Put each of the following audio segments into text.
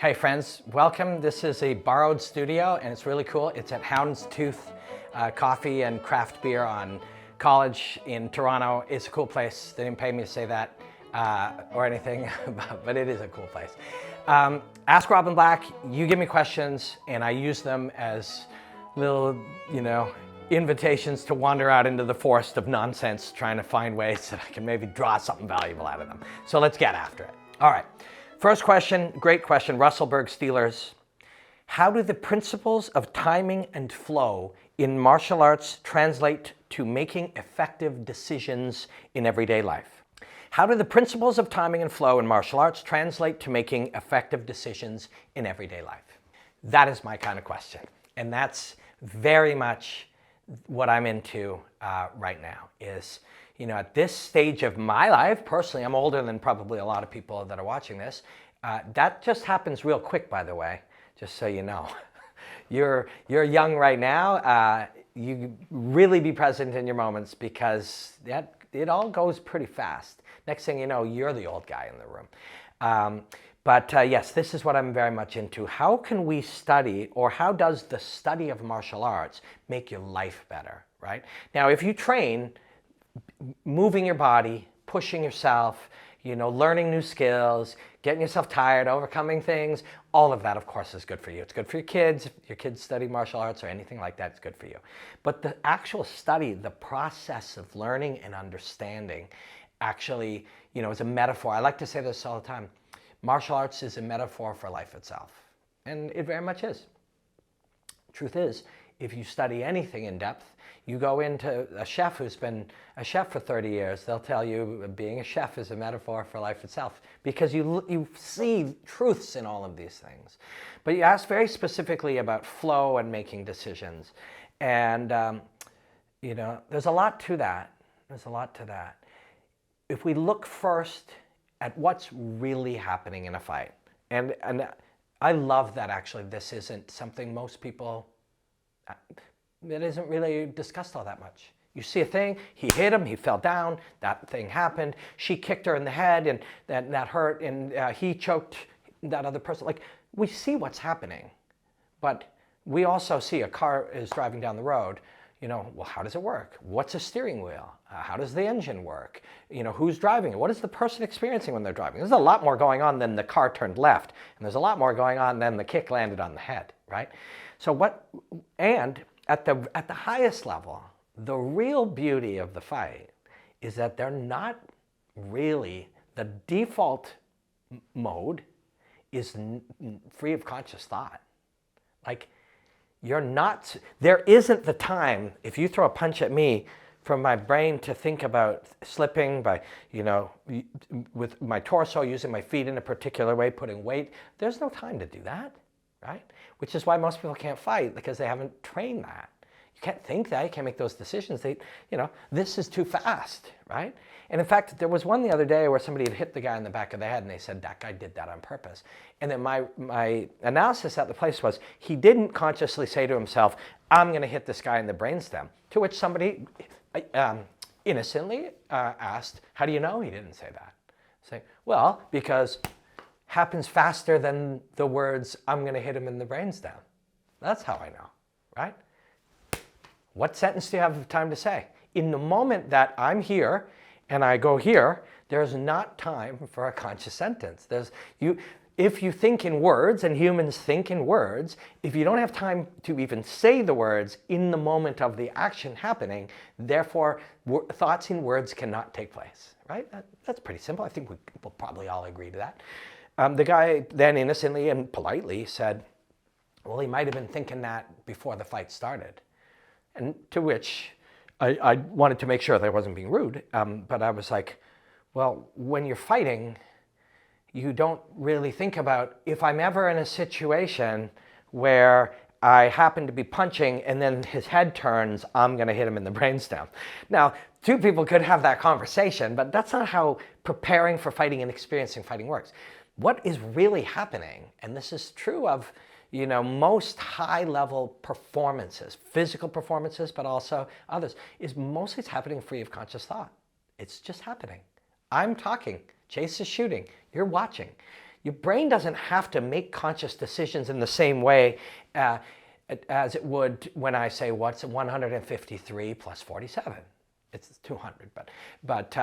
Hey friends, welcome. This is a borrowed studio and it's really cool. It's at Houndstooth Coffee and Craft Beer on College in Toronto. It's a cool place. They didn't pay me to say that or anything, but it is a cool place. Ask Robin Black, you give me questions and I use them as little, invitations to wander out into the forest of nonsense, trying to find ways that I can maybe draw something valuable out of them. So let's get after it. All right. First question, great question, Russellburg Steelers. How do the principles of timing and flow in martial arts translate to making effective decisions in everyday life? How do the principles of timing and flow in martial arts translate to making effective decisions in everyday life? That is my kind of question. And that's very much what I'm into right now is, at this stage of my life, personally, I'm older than probably a lot of people that are watching this. That just happens real quick, by the way, just so you know. You're young right now. You really be present in your moments because it all goes pretty fast. Next thing you know, you're the old guy in the room. But yes, this is what I'm very much into. How can we study, or how does the study of martial arts make your life better, right? Now, if you train, moving your body, pushing yourself, learning new skills, getting yourself tired, overcoming things, all of that, of course, is good for you. It's good for your kids. If your kids study martial arts or anything like that, it's good for you. But the actual study, the process of learning and understanding actually, is a metaphor. I like to say this all the time. Martial arts is a metaphor for life itself. And it very much is. Truth is, if you study anything in depth, you go into a chef who's been a chef for 30 years, they'll tell you being a chef is a metaphor for life itself because you see truths in all of these things. But you asked very specifically about flow and making decisions. And, there's a lot to that. There's a lot to that. If we look first at what's really happening in a fight, and I love that actually this isn't something most people, it isn't really discussed all that much. You see a thing, he hit him, he fell down, that thing happened, she kicked her in the head and that hurt, and he choked that other person. Like, we see what's happening, but we also see a car is driving down the road. Well, how does it work? What's a steering wheel? How does the engine work? Who's driving it? What is the person experiencing when they're driving? There's a lot more going on than the car turned left, and there's a lot more going on than the kick landed on the head, right? So at the highest level, the real beauty of the fight is that they're not really, the default mode is free of conscious thought. Like, there isn't the time, if you throw a punch at me, for my brain to think about slipping by, with my torso, using my feet in a particular way, putting weight. There's no time to do that, right? Which is why most people can't fight, because they haven't trained that. You can't think that, you can't make those decisions. This is too fast, right? And in fact, there was one the other day where somebody had hit the guy in the back of the head and they said, that guy did that on purpose. And then my analysis at the place was, he didn't consciously say to himself, I'm going to hit this guy in the brainstem. To which somebody innocently asked, how do you know he didn't say that? Say, well, because happens faster than the words, I'm going to hit him in the brainstem. That's how I know, right? What sentence do you have time to say? In the moment that I'm here and I go here, there's not time for a conscious sentence. If you think in words, and humans think in words, if you don't have time to even say the words in the moment of the action happening, therefore thoughts in words cannot take place, right? That's pretty simple. I think we'll probably all agree to that. The guy then innocently and politely said, well, he might have been thinking that before the fight started. And to which I wanted to make sure that I wasn't being rude, but I was like, well, when you're fighting, you don't really think about, if I'm ever in a situation where I happen to be punching and then his head turns, I'm going to hit him in the brainstem. Now, two people could have that conversation, but that's not how preparing for fighting and experiencing fighting works. What is really happening, and this is true of most high-level performances, physical performances, but also others, is mostly it's happening free of conscious thought. It's just happening. I'm talking. Chase is shooting. You're watching. Your brain doesn't have to make conscious decisions in the same way as it would when I say, what's 153 plus 47? It's 200, but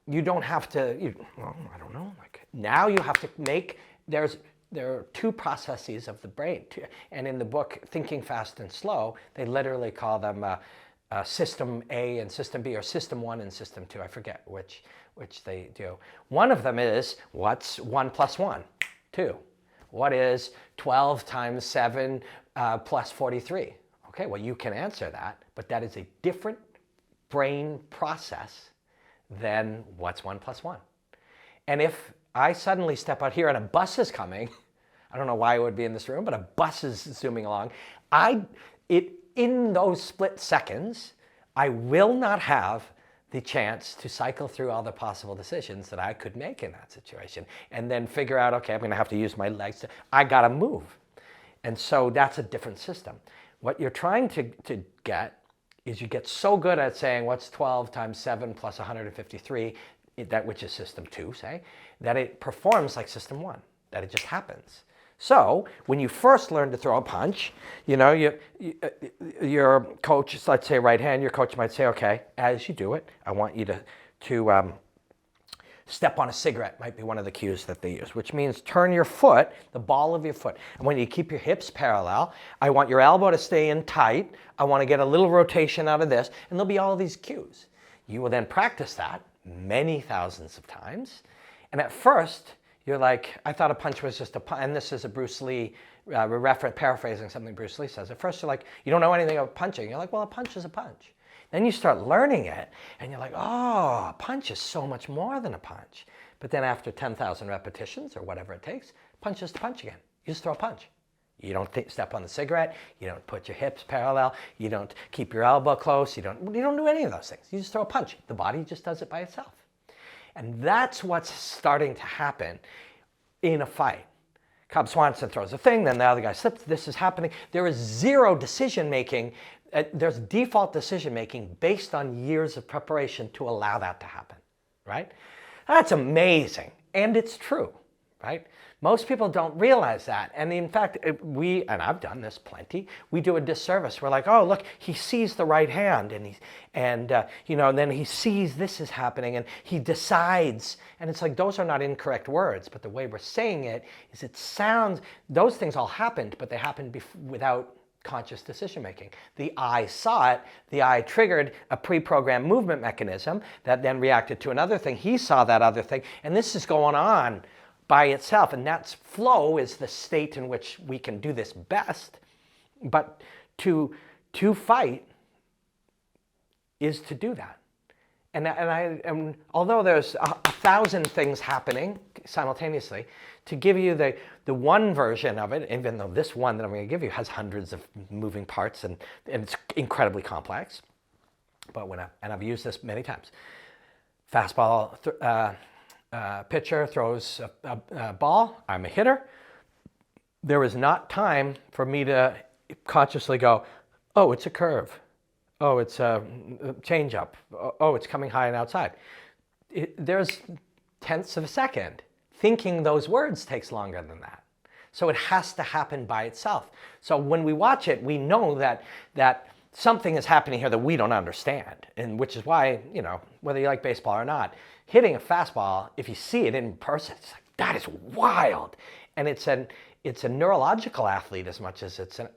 you don't have to, well, I don't know. Like, now you have to make, there are two processes of the brain. And in the book, Thinking Fast and Slow, they literally call them System A and System B, or System 1 and System 2. I forget which they do. One of them is, what's 1 plus 1? 2. What is 12 times 7 plus 43? Okay, well, you can answer that, but that is a different brain process than what's 1 plus 1. And if I suddenly step out here and a bus is coming, I don't know why I would be in this room, but a bus is zooming along, in those split seconds, I will not have the chance to cycle through all the possible decisions that I could make in that situation and then figure out, okay, I'm going to have to use my legs. I got to move. And so that's a different system. What you're trying to get is you get so good at saying what's 12 times 7 plus 153, which is System 2, say, that it performs like System 1, that it just happens. So when you first learn to throw a punch, your coach, let's say right hand, your coach might say, okay, as you do it, I want you to step on a cigarette, might be one of the cues that they use, which means turn your foot, the ball of your foot. And when you keep your hips parallel, I want your elbow to stay in tight. I want to get a little rotation out of this, and there'll be all of these cues. You will then practice that many thousands of times. And at first, you're like, I thought a punch was just a punch, and this is a Bruce Lee paraphrasing something Bruce Lee says. At first, you're like, you don't know anything about punching. You're like, well, a punch is a punch. Then you start learning it, and you're like, oh, a punch is so much more than a punch. But then after 10,000 repetitions, or whatever it takes, punch is to punch again. You just throw a punch. You don't step on the cigarette. You don't put your hips parallel. You don't keep your elbow close. You don't do any of those things. You just throw a punch. The body just does it by itself. And that's what's starting to happen in a fight. Cobb Swanson throws a thing, then the other guy slips. This is happening. There is zero decision making. There's default decision making based on years of preparation to allow that to happen, right? That's amazing, and it's true, right? Most people don't realize that, and in fact, and I've done this plenty, we do a disservice. We're like, oh, look, he sees the right hand, and then he sees this is happening, and he decides, and it's like, those are not incorrect words, but the way we're saying it is it sounds, those things all happened, but they happened without conscious decision making. The eye saw it, the eye triggered a pre-programmed movement mechanism that then reacted to another thing. He saw that other thing, and this is going on by itself, and that's flow is the state in which we can do this best. But to fight is to do that. And although there's a thousand things happening simultaneously, to give you the one version of it, even though this one that I'm going to give you has hundreds of moving parts and it's incredibly complex, but and I've used this many times. Fastball pitcher throws a ball. I'm a hitter. There is not time for me to consciously go, oh, it's a curve. Oh, it's a changeup. Oh, it's coming high and outside. There's tenths of a second. Thinking those words takes longer than that. So it has to happen by itself. So when we watch it, we know that something is happening here that we don't understand, and which is why, whether you like baseball or not, hitting a fastball, if you see it in person, it's like, that is wild. And it's a neurological athlete as much as it's a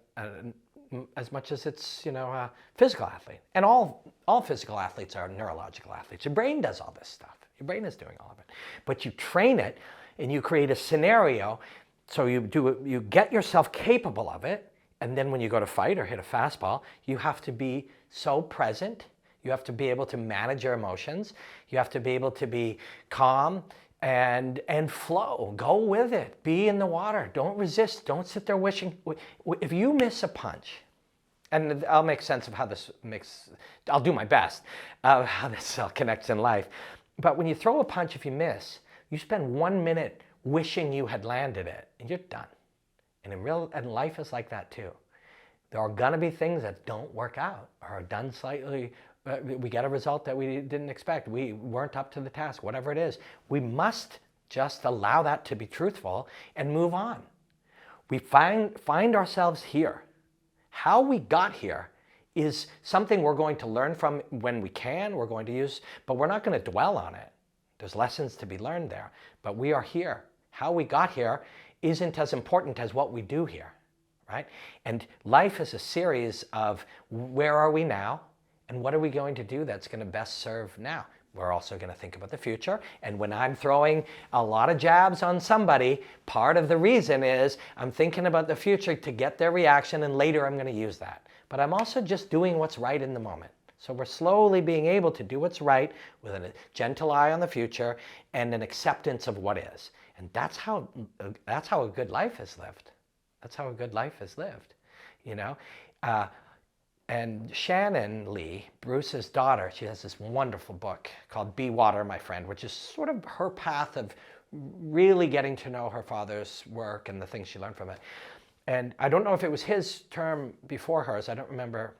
physical athlete. And all physical athletes are neurological athletes. Your brain does all this stuff. Your brain is doing all of it. But you train it and you create a scenario so you get yourself capable of it, and then when you go to fight or hit a fastball, you have to be so present. You have to be able to manage your emotions. You have to be able to be calm and flow. Go with it. Be in the water. Don't resist. Don't sit there wishing. If you miss a punch, and I'll make sense of how this I'll do my best, how this all connects in life. But when you throw a punch, if you miss, you spend 1 minute wishing you had landed it, and you're done. And life is like that too. There are going to be things that don't work out or are done slightly. We get a result that we didn't expect. We weren't up to the task, whatever it is. We must Just allow that to be truthful and move on. We find ourselves here. How we got here is something we're going to learn from when we can, we're going to use, but we're not going to dwell on it. There's lessons to be learned there, but we are here. How we got here isn't as important as what we do here, right? And life is a series of where are we now and what are we going to do that's going to best serve now. We're also going to think about the future. And when I'm throwing a lot of jabs on somebody, part of the reason is I'm thinking about the future to get their reaction, and later I'm going to use that. But I'm also just doing what's right in the moment. So we're slowly being able to do what's right with a gentle eye on the future and an acceptance of what is. And that's how a good life is lived. That's how a good life is lived, you know. And Shannon Lee, Bruce's daughter, she has this wonderful book called Be Water, My Friend, which is sort of her path of really getting to know her father's work and the things she learned from it. And I don't know if it was his term before hers, I don't remember.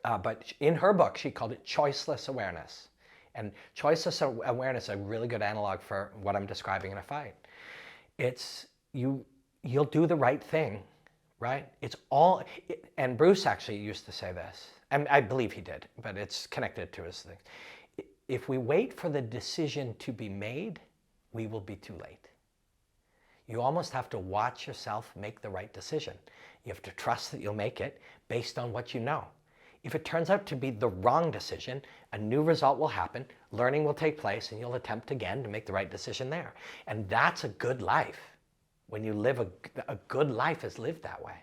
But in her book, she called it choiceless awareness. And choiceless awareness is a really good analog for what I'm describing in a fight. It's you'll do the right thing. Right? It's all, and Bruce actually used to say this, and I believe he did, but it's connected to his thing. If we wait for the decision to be made, we will be too late. You almost have to watch yourself make the right decision. You have to trust that you'll make it based on what you know. If it turns out to be the wrong decision, a new result will happen, learning will take place, and you'll attempt again to make the right decision there. And that's a good life. When you live a good life is lived that way.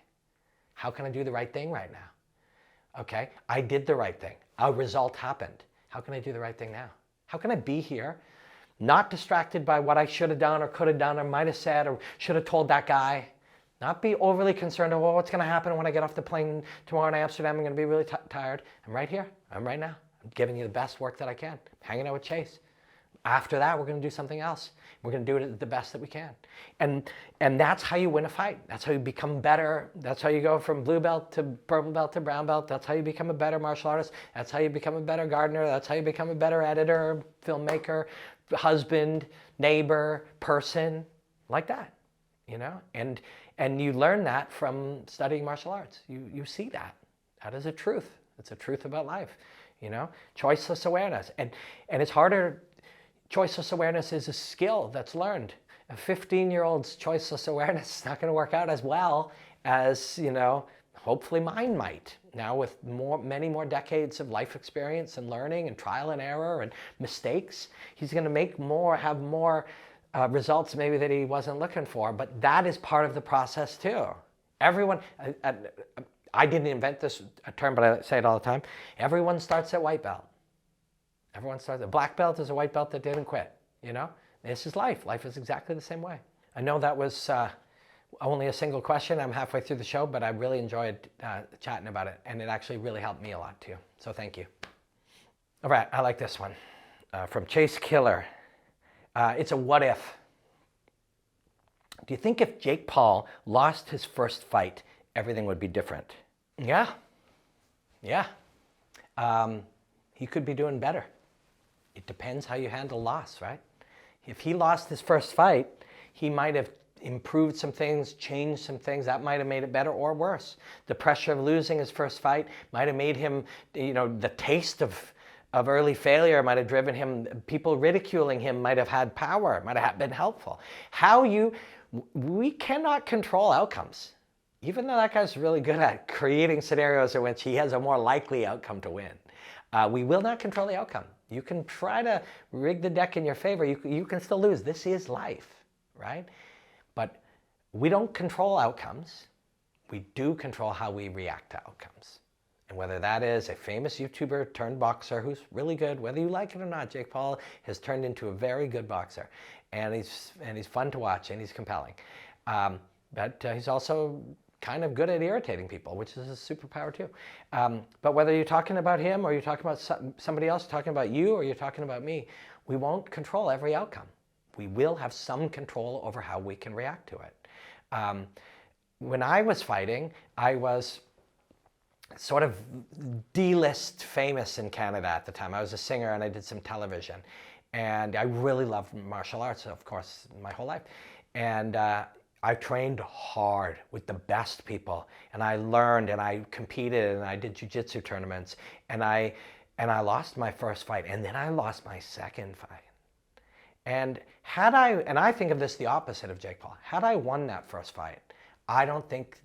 How can I do the right thing right now? Okay, I did the right thing. A result happened. How can I do the right thing now? How can I be here, not distracted by what I should have done or could have done or might have said or should have told that guy? Not be overly concerned about what's going to happen when I get off the plane tomorrow in Amsterdam. I'm going to be really tired. I'm right here. I'm right now. I'm giving you the best work that I can. I'm hanging out with Chase. After that, we're going to do something else. We're going to do it the best that we can. And that's how you win a fight. That's how you become better. That's how you go from blue belt to purple belt to brown belt. That's how you become a better martial artist. That's how you become a better gardener. That's how you become a better editor, filmmaker, husband, neighbor, person, like that, you know? And you learn that from studying martial arts. You see that. That is a truth. It's a truth about life, you know? Choiceless awareness. And it's harder. Choiceless awareness is a skill that's learned. A 15-year-old's choiceless awareness is not going to work out as well as, you know, hopefully mine might. Now with many more decades of life experience and learning and trial and error and mistakes, he's going to have more results maybe that he wasn't looking for. But that is part of the process too. Everyone, I didn't invent this term, but I say it all the time. Everyone starts at white belt. Everyone starts. A black belt is a white belt that didn't quit, you know? This is life. Life is exactly the same way. I know that was only a single question. I'm halfway through the show, but I really enjoyed chatting about it, and it actually really helped me a lot too. So thank you. All right, I like this one from Chase Killer. It's a what if. Do you think if Jake Paul lost his first fight, everything would be different? Yeah. He could be doing better. It depends how you handle loss, right? If he lost his first fight, he might have improved some things, changed some things. That might have made it better or worse. The pressure of losing his first fight might have made him, you know, the taste of early failure might have driven him. People ridiculing him might have had power, might have been helpful. We cannot control outcomes. Even though that guy's really good at creating scenarios in which he has a more likely outcome to win. We will not control the outcome. You can try to rig the deck in your favor. You can still lose. This is life, right? But we don't control outcomes. We do control how we react to outcomes. And whether that is a famous YouTuber turned boxer who's really good, whether you like it or not, Jake Paul has turned into a very good boxer. And he's fun to watch and he's compelling. But he's also kind of good at irritating people, which is a superpower too. But whether you're talking about him or you're talking about somebody else, talking about you or you're talking about me, we won't control every outcome. We will have some control over how we can react to it. When I was fighting, I was sort of D-list famous in Canada at the time. I was a singer and I did some television. And I really loved martial arts, of course, my whole life. And I trained hard with the best people, and I learned, and I competed, and I did jiu-jitsu tournaments, and I lost my first fight, and then I lost my second fight. And I think of this the opposite of Jake Paul. Had I won that first fight, I don't think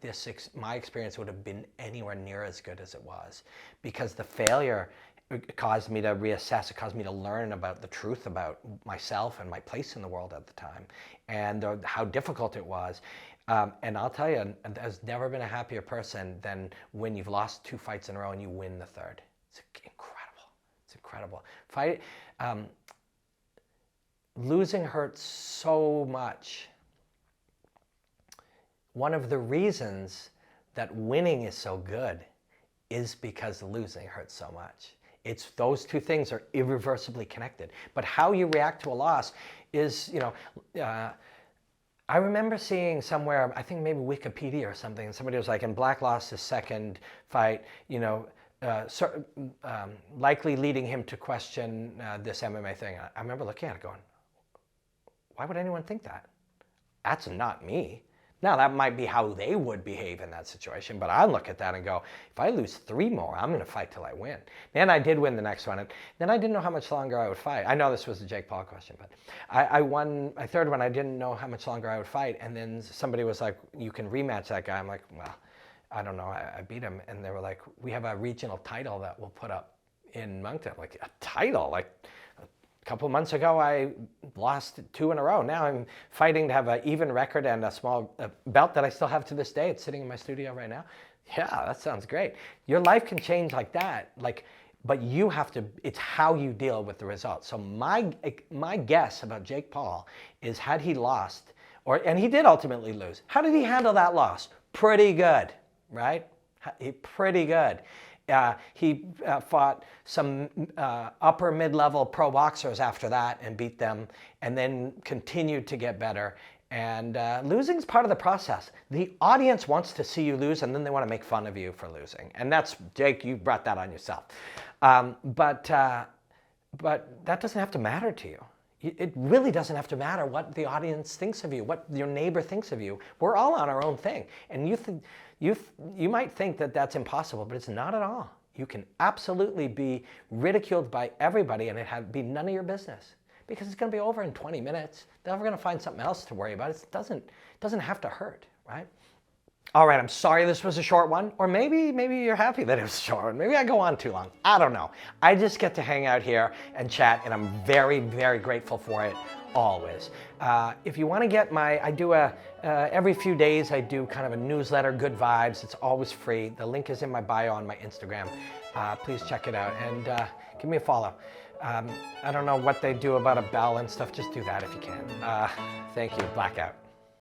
my experience would have been anywhere near as good as it was, because the failure caused me to reassess. It caused me to learn about the truth about myself and my place in the world at the time, and how difficult it was. And I'll tell you, there's never been a happier person than when you've lost 2 fights in a row and you win the third. It's incredible. It's incredible. Losing hurts so much. One of the reasons that winning is so good is because losing hurts so much. It's those two things are irreversibly connected. But how you react to a loss is, I remember seeing somewhere, I think maybe Wikipedia or something, and somebody was like, and Black lost his second fight, likely leading him to question this MMA thing. I remember looking at it going, why would anyone think that? That's not me. Now, that might be how they would behave in that situation, but I look at that and go, if I lose 3 more, I'm going to fight till I win. Then I did win the next one, and then I didn't know how much longer I would fight. I know this was a Jake Paul question, but I won my third one. I didn't know how much longer I would fight, and then somebody was like, you can rematch that guy. I'm like, well, I don't know. I beat him, and they were like, we have a regional title that we'll put up in Moncton. Like, a title? Like, a couple of months ago, I lost 2 in a row. Now I'm fighting to have an even record and a small belt that I still have to this day. It's sitting in my studio right now. Yeah, that sounds great. Your life can change like that. But you have to, it's how you deal with the results. So my guess about Jake Paul is, had he lost, and he did ultimately lose, how did he handle that loss? Pretty good, right? Pretty good. He fought some upper mid-level pro boxers after that and beat them, and then continued to get better. And losing is part of the process. The audience wants to see you lose, and then they want to make fun of you for losing. And that's, Jake, you brought that on yourself. But that doesn't have to matter to you. It really doesn't have to matter what the audience thinks of you, what your neighbor thinks of you. We're all on our own thing. And you might think that that's impossible, but it's not at all. You can absolutely be ridiculed by everybody, and it be none of your business, because it's going to be over in 20 minutes. They're going to find something else to worry about. It doesn't have to hurt, right? All right, I'm sorry this was a short one, or maybe you're happy that it was a short one. Maybe I go on too long. I don't know. I just get to hang out here and chat, and I'm very, very grateful for it always. If you want to get I do every few days I do kind of a newsletter, Good Vibes. It's always free. The link is in my bio on my Instagram. Please check it out, and give me a follow. I don't know what they do about a bell and stuff. Just do that if you can. Thank you. Blackout.